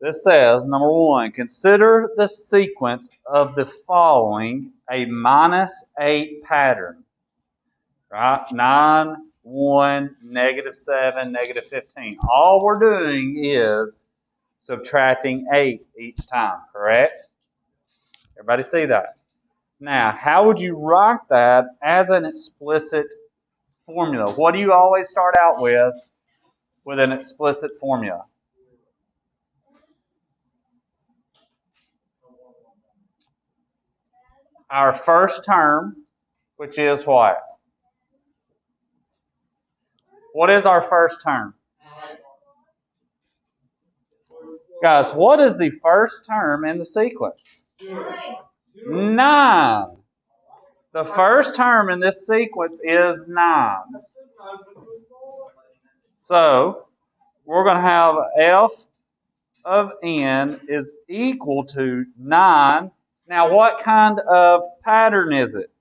This says, number one, consider the sequence of the following a -8 pattern. Right? 9, 1, -7, -15. All we're doing is subtracting 8 each time, correct? Everybody see that? Now, how would you write that as an explicit formula? What do you always start out with an explicit formula? Our first term, which is what? What is our first term? Guys, what is the first term in the sequence? 9. The first term in this sequence is 9. So, we're going to have f of n is equal to 9. Now, what kind of pattern is it?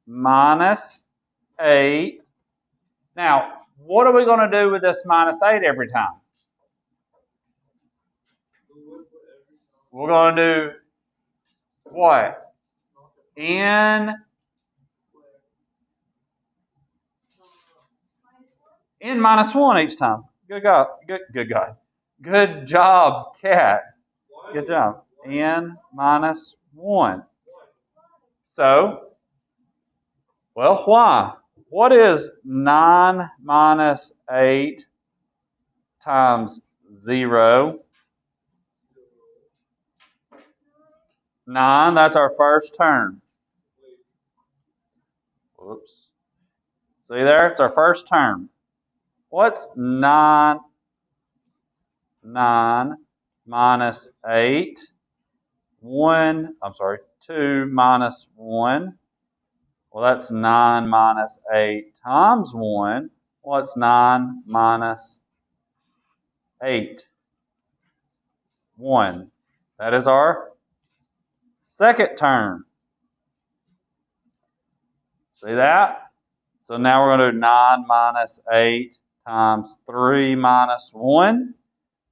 -8. Now, what are we going to do with this -8 every time? We're going to do what? N -1 each time. Good God. Good God. Good job, Cat. Good job. N -1. So, well, why? What is 9 minus 8 times 0? 9, that's our first term. Whoops. See there? It's our first term. What's 9 minus 8? 2 minus 1. Well, that's 9 minus 8 times 1. What's 9 minus 8? 1. That is our second term. See that? So now we're going to do 9 minus 8 times 3 minus 1.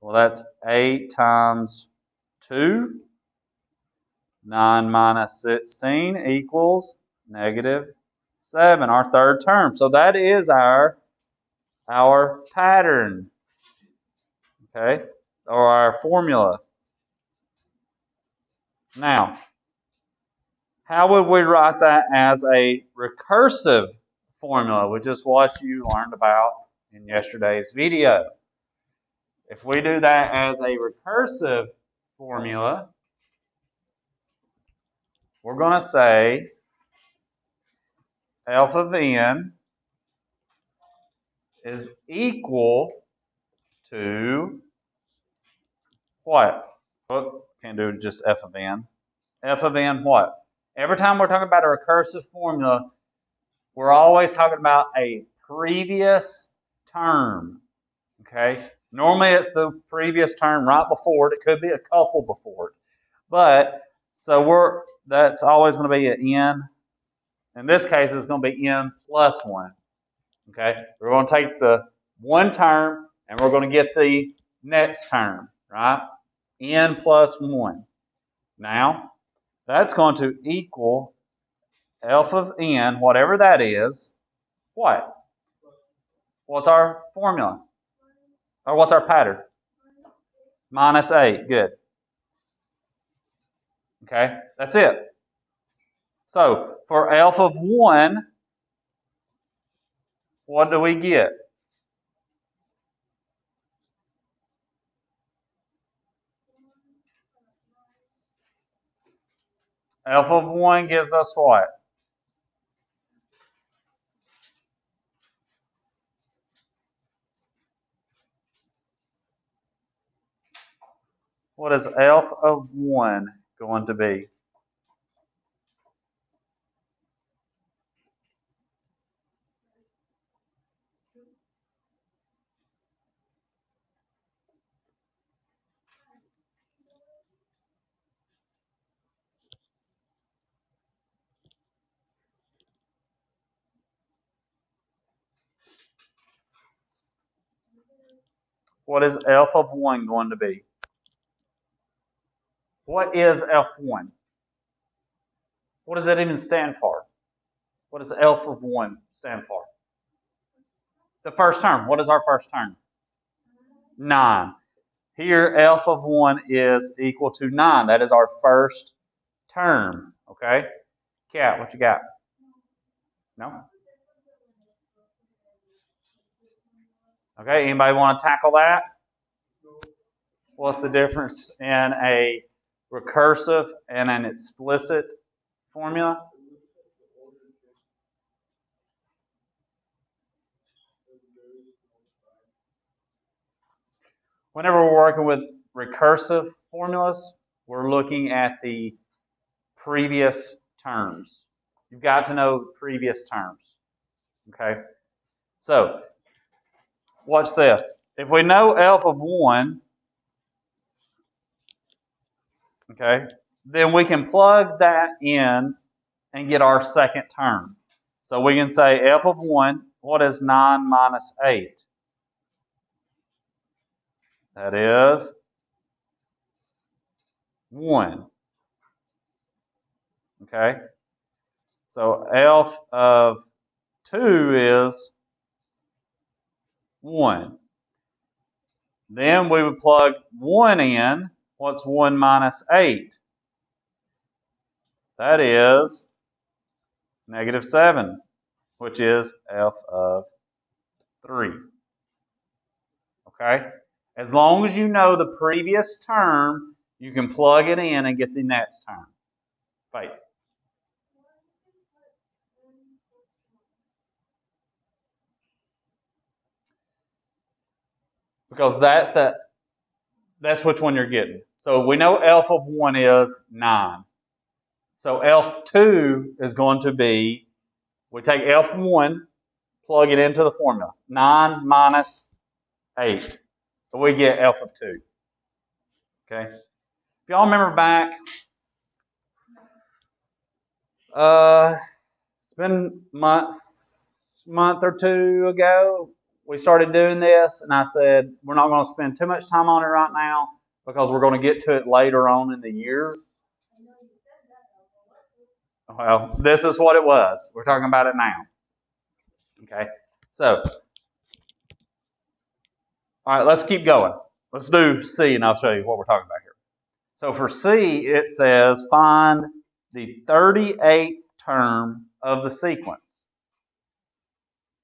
Well, that's 8 times 2. 9 minus 16 equals -7, our third term. So that is our pattern, okay, or our formula. Now, how would we write that as a recursive formula, which is what you learned about in yesterday's video? If we do that as a recursive formula, we're going to say f of n is equal to what? Oh, can't do just f of n. F of n what? Every time we're talking about a recursive formula, we're always talking about a previous term. Okay? Normally it's the previous term right before it. It could be a couple before it. But, so that's always going to be an n. In this case, it's going to be n plus 1. Okay? We're going to take the one term and we're going to get the next term, right? N plus 1. Now, that's going to equal f of n, whatever that is, what? What's our formula? Or what's our pattern? -8. Good. Okay, that's it. So, for f of 1, what do we get? F of 1 gives us what? What is f of 1 going to be? What is f of 1 going to be? What is f1? What does that even stand for? What does f of 1 stand for? The first term. What is our first term? 9. Here, f of 1 is equal to 9. That is our first term. Okay? Kat, what you got? No? Okay, anybody want to tackle that? What's the difference in a recursive and an explicit formula? Whenever we're working with recursive formulas, we're looking at the previous terms. You've got to know previous terms. Okay? So, watch this. If we know f of 1, okay, then we can plug that in and get our second term. So we can say f of 1, what is 9 minus 8? That is 1. Okay? So f of 2 is 1. Then we would plug 1 in. What's 1 minus 8? That is negative 7, which is f of 3. Okay? As long as you know the previous term, you can plug it in and get the next term. Faith. Because that's which one you're getting. So we know f of 1 is 9. So f2 is going to be, we take f1, plug it into the formula. 9 minus 8. So we get f of 2. Okay? If y'all remember back, it's been month or two ago, we started doing this, and I said, we're not going to spend too much time on it right now because we're going to get to it later on in the year. Well, this is what it was. We're talking about it now. Okay? So, all right, let's keep going. Let's do C, and I'll show you what we're talking about here. So for C, it says find the 38th term of the sequence.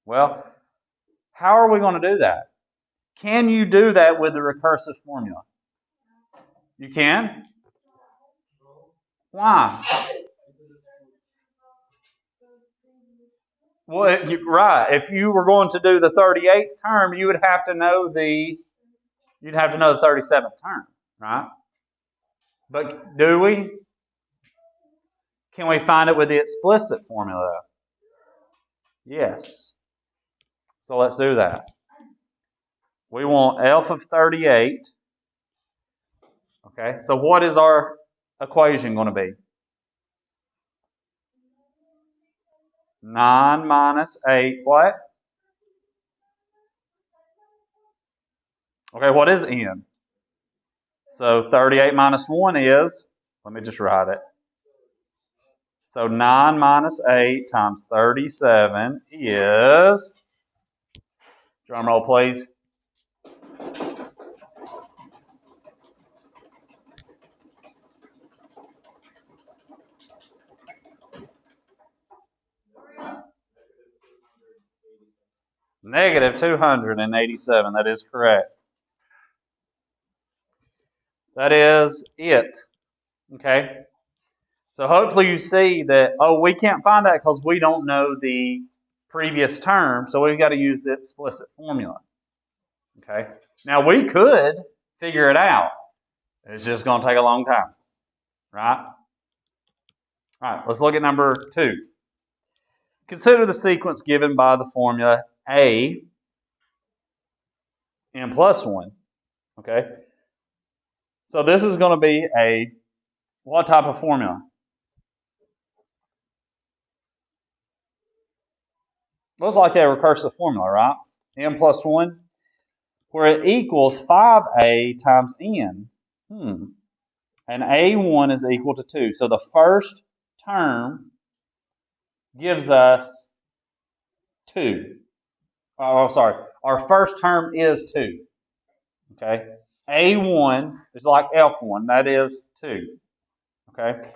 Well, how are we going to do that? Can you do that with the recursive formula? You can? Why? Well, right. If you were going to do the 38th term, you would have to know the 37th term, right? But do we? Can we find it with the explicit formula? Yes. So let's do that. We want f of 38. Okay, so what is our equation going to be? 9 minus 8, what? Okay, what is n? So 38 minus 1 is, let me just write it. So 9 minus 8 times 37 is, drum roll please. Negative 287, that is correct. That is it. Okay? So hopefully you see that, oh, we can't find that because we don't know the previous term, so we've got to use the explicit formula. Okay? Now we could figure it out. It's just going to take a long time. Right? All right, let's look at number 2. Consider the sequence given by the formula A n plus 1. Okay? So this is going to be a what type of formula? Looks like a recursive formula, right? n plus 1. where it equals 5a times n. And a1 is equal to 2. So the first term gives us 2. Oh, sorry. Our first term is 2. Okay? A1 is like F1. That is 2. Okay?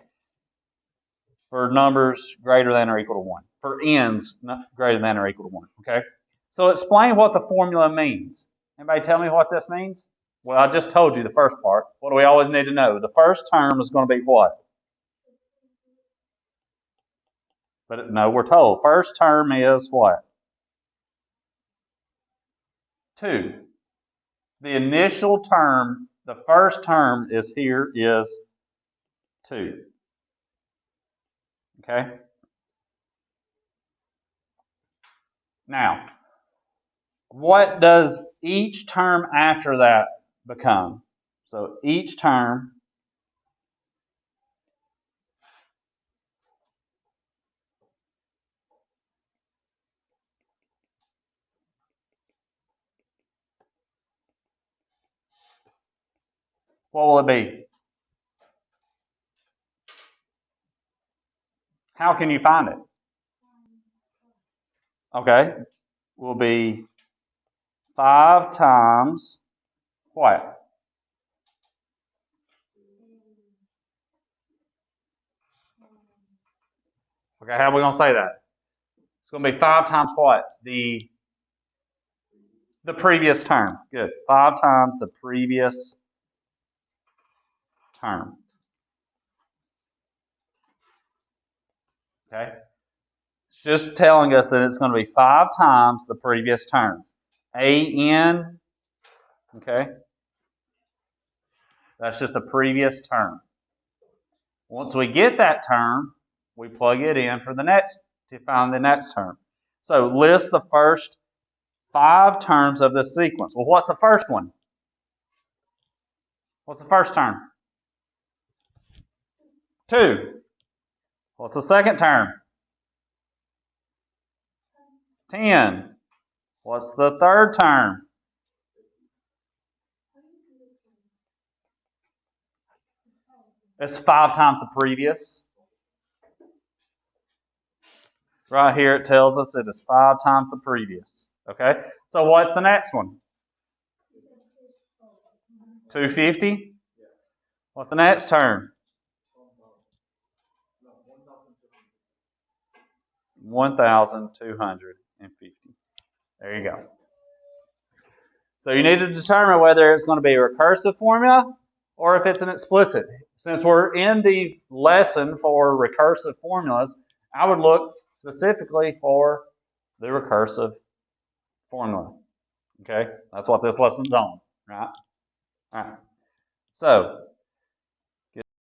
For numbers greater than or equal to 1. For n's greater than or equal to 1. Okay? So explain what the formula means. Anybody tell me what this means? Well, I just told you the first part. What do we always need to know? The first term is going to be what? But no, we're told. First term is what? 2. The initial term, the first term is here is 2. Okay? Now, what does each term after that become? So each term what will it be? How can you find it? Okay, will be 5 times what? Okay, how are we going to say that? It's going to be 5 times what? The previous term. Good. 5 times the previous term. Okay? It's just telling us that it's going to be 5 times the previous term. AN, okay? That's just the previous term. Once we get that term, we plug it in for the next to find the next term. So list the first 5 terms of this sequence. Well, what's the first one? What's the first term? 2. What's the second term? 10. What's the third term? It's 5 times the previous. Right here it tells us it is 5 times the previous. Okay? So what's the next one? 250? What's the next term? 1,250. There you go. So you need to determine whether it's going to be a recursive formula or if it's an explicit. Since we're in the lesson for recursive formulas, I would look specifically for the recursive formula. Okay? That's what this lesson's on, right? All right. So